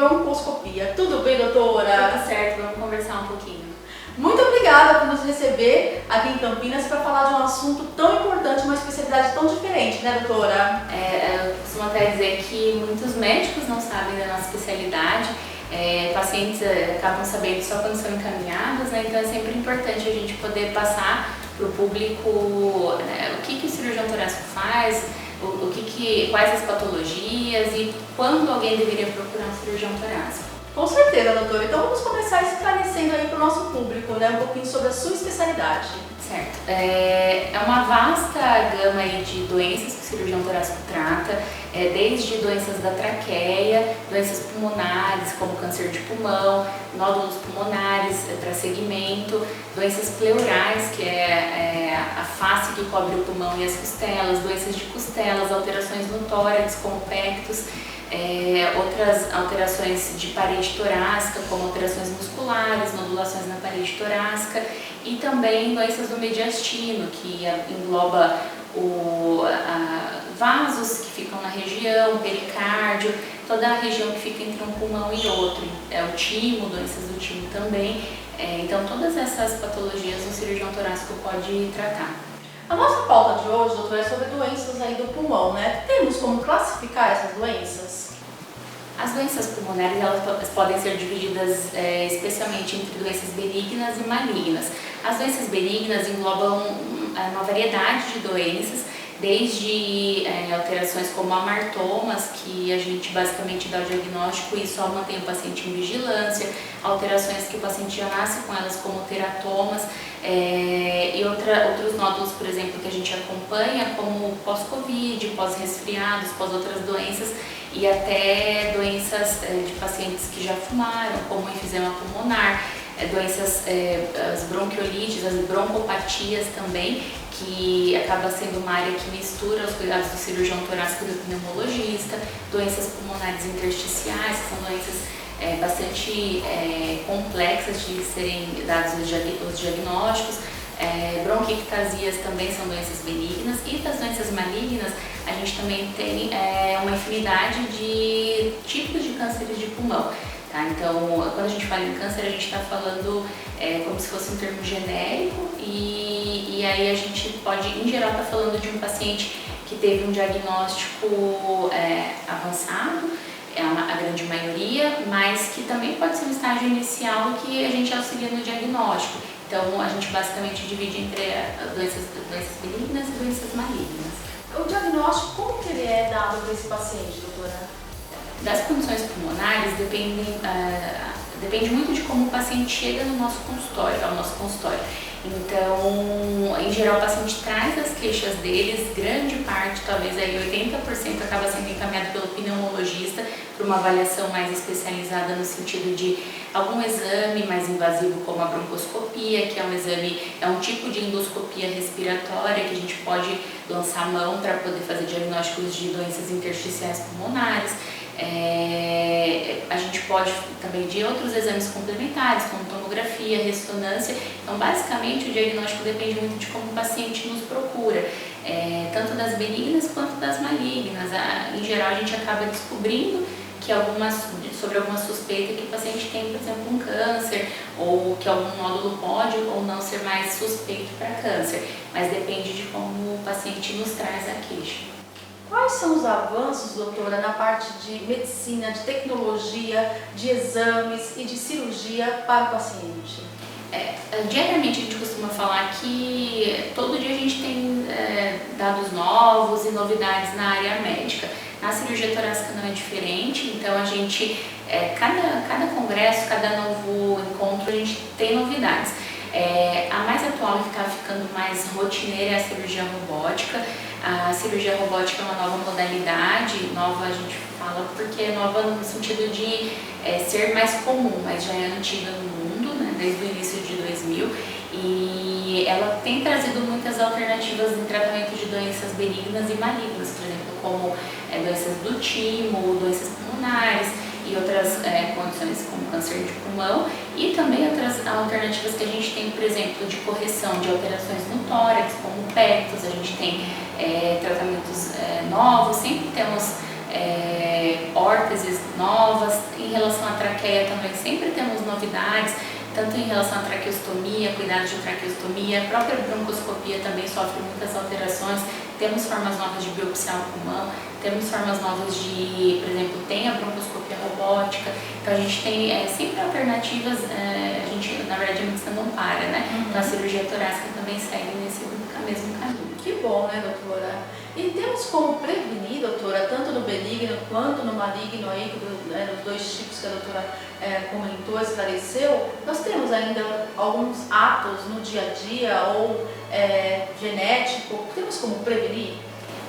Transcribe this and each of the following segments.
broncoscopia. Tudo bem, doutora? Tudo certo, vamos conversar um pouquinho. Muito obrigada por nos receber aqui em Campinas para falar de um assunto tão importante, uma especialidade tão diferente, né, doutora? Eu costumo até dizer que muitos médicos não sabem da nossa especialidade, pacientes acabam sabendo só quando são encaminhados, né? Então é sempre importante a gente poder passar para o público, né, o que o cirurgião torácico faz, quais as patologias e quando alguém deveria procurar um cirurgião torácico. Com certeza, doutora. Então vamos começar esclarecendo aí para o nosso público, né, um pouquinho sobre a sua especialidade. Certo. É uma vasta gama aí de doenças que o cirurgião torácico trata, desde doenças da traqueia, doenças pulmonares, como câncer de pulmão, nódulos pulmonares, trasseguimento, doenças pleurais, que é a face que cobre o pulmão e as costelas, doenças de costelas, alterações no tórax, como pectus, outras alterações de parede torácica, como alterações musculares, nodulações na parede torácica e também doenças do mediastino, que engloba vasos que ficam na região, pericárdio, toda a região que fica entre um pulmão e outro, o timo, doenças do timo também. Então todas essas patologias o cirurgião torácico pode tratar. A nossa pauta de hoje, doutora, é sobre doenças aí do pulmão, né? Temos como classificar essas doenças? As doenças pulmonares elas podem ser divididas especialmente entre doenças benignas e malignas. As doenças benignas englobam uma variedade de doenças, desde alterações como amartomas, que a gente basicamente dá o diagnóstico e só mantém o paciente em vigilância, alterações que o paciente já nasce com elas, como teratomas, e outros nódulos, por exemplo, que a gente acompanha, como pós-Covid, pós-resfriados, pós-outras doenças, e até doenças de pacientes que já fumaram, como enfisema pulmonar, doenças, as bronquiolites, as broncopatias também, que acaba sendo uma área que mistura os cuidados do cirurgião torácico e do pneumologista, doenças pulmonares intersticiais, que são doenças bastante complexas de serem dados os diagnósticos, bronquiectasias também são doenças benignas, e das doenças malignas a gente também tem uma infinidade de tipos de cânceres de pulmão. Tá? Então, quando a gente fala em câncer, a gente está falando como se fosse um termo genérico e aí a gente pode, em geral, estar falando de um paciente que teve um diagnóstico avançado, a grande maioria, mas que também pode ser um estágio inicial que a gente auxilia no diagnóstico. Então, a gente basicamente divide entre doenças benignas e doenças malignas. O diagnóstico, como que ele é dado para esse paciente, doutora? Das condições pulmonares depende muito de como o paciente chega no nosso consultório, ao nosso consultório. Então, em geral, o paciente traz as queixas deles, grande parte, talvez aí 80%, acaba sendo encaminhado pelo pneumologista para uma avaliação mais especializada no sentido de algum exame mais invasivo, como a broncoscopia, que é um tipo de endoscopia respiratória que a gente pode lançar a mão para poder fazer diagnósticos de doenças intersticiais pulmonares. A gente pode também de outros exames complementares, como tomografia, ressonância. Então, basicamente, o diagnóstico depende muito de como o paciente nos procura, tanto das benignas quanto das malignas. Em geral, a gente acaba descobrindo que sobre alguma suspeita que o paciente tem, por exemplo, um câncer, ou que algum nódulo pode ou não ser mais suspeito para câncer, mas depende de como o paciente nos traz a queixa. Quais são os avanços, doutora, na parte de medicina, de tecnologia, de exames e de cirurgia para o paciente? Diariamente a gente costuma falar que todo dia a gente tem dados novos e novidades na área médica. Na cirurgia torácica não é diferente, então a gente, cada congresso, cada novo encontro, a gente tem novidades. A mais atual que está ficando mais rotineira é a cirurgia robótica. A cirurgia robótica é uma nova modalidade, nova a gente fala porque é nova no sentido de ser mais comum, mas já é antiga no mundo, né, desde o início de 2000, e ela tem trazido muitas alternativas em tratamento de doenças benignas e malignas, por exemplo, como doenças do timo, doenças pulmonares e outras condições como câncer de pulmão, e também outras alternativas que a gente tem, por exemplo, de correção de alterações no tórax, como pectus. A gente tem tratamentos novos, sempre temos órteses novas. Em relação à traqueia também sempre temos novidades, tanto em relação à traqueostomia, cuidados de traqueostomia, a própria broncoscopia também sofre muitas alterações. Temos formas novas de biopsiar o pulmão, temos formas novas de, por exemplo, tem a broncoscopia robótica. Então a gente tem sempre alternativas, a gente, na verdade, a medicina não para, né? Então a cirurgia torácica também segue nesse mesmo caminho. Que bom, né, doutora? E temos como prevenir, doutora, tanto no benigno quanto no maligno, aí, os dois tipos que a doutora comentou, esclareceu, nós temos ainda alguns atos no dia a dia ou genético, temos como prevenir?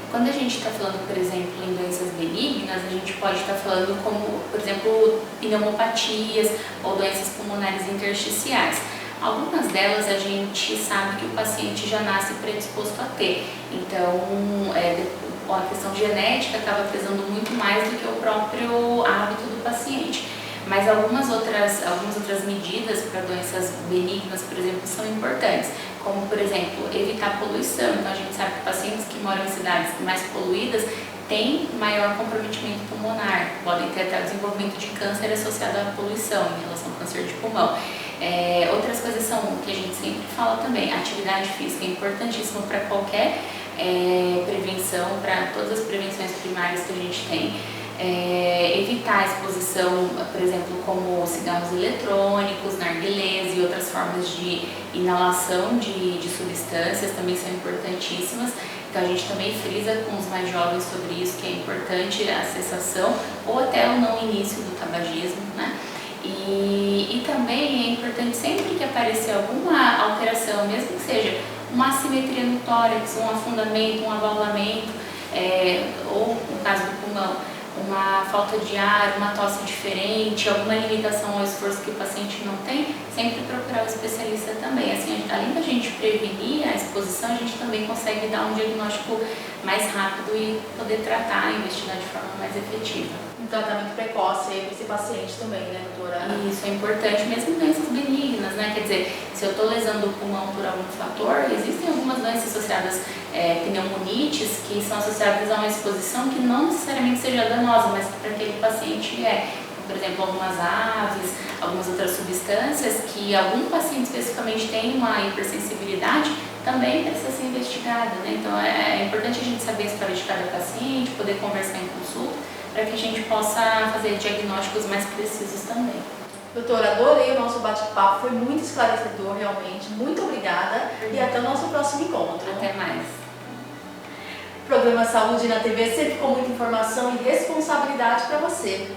Quando a gente está falando, por exemplo, em doenças benignas, a gente pode estar falando como, por exemplo, pneumopatias ou doenças pulmonares intersticiais. Algumas delas a gente sabe que o paciente já nasce predisposto a ter, então a questão genética acaba pesando muito mais do que o próprio hábito do paciente. Mas algumas outras medidas para doenças benignas, por exemplo, são importantes, como, por exemplo, evitar poluição. Então a gente sabe que pacientes que moram em cidades mais poluídas têm maior comprometimento pulmonar, podem ter até o desenvolvimento de câncer associado à poluição em relação ao câncer de pulmão. Outras coisas são que a gente sempre fala também, atividade física é importantíssima para qualquer prevenção, para todas as prevenções primárias que a gente tem. Evitar a exposição, por exemplo, como cigarros eletrônicos, narguilés e outras formas de inalação de substâncias também são importantíssimas. Então a gente também frisa com os mais jovens sobre isso, que é importante a cessação ou até o não início do tabagismo, né? E também é importante sempre que aparecer alguma alteração, mesmo que seja uma assimetria no tórax, um afundamento, um abaulamento, ou no caso do pulmão, uma falta de ar, uma tosse diferente, alguma limitação ao esforço que o paciente não tem, sempre procurar o especialista também. Assim, além da gente prevenir a exposição, a gente também consegue dar um diagnóstico mais rápido e poder tratar, investigar de forma mais efetiva. Um tratamento precoce aí para esse paciente também, né, doutora? Isso é importante, mesmo em doenças benignas, né? Quer dizer, se eu estou lesando o pulmão por algum fator, existem algumas doenças associadas, pneumonites, que são associadas a uma exposição que não necessariamente seja danosa, mas que para aquele paciente por exemplo, algumas aves, algumas outras substâncias que algum paciente especificamente tem uma hipersensibilidade, também precisa ser investigada, né? Então é importante a gente saber a história de cada paciente, poder conversar em consulta, para que a gente possa fazer diagnósticos mais precisos também. Doutora, adorei o nosso bate-papo, foi muito esclarecedor realmente, muito obrigada e até o nosso próximo encontro. Até mais. Programa Saúde na TV sempre com muita informação e responsabilidade para você.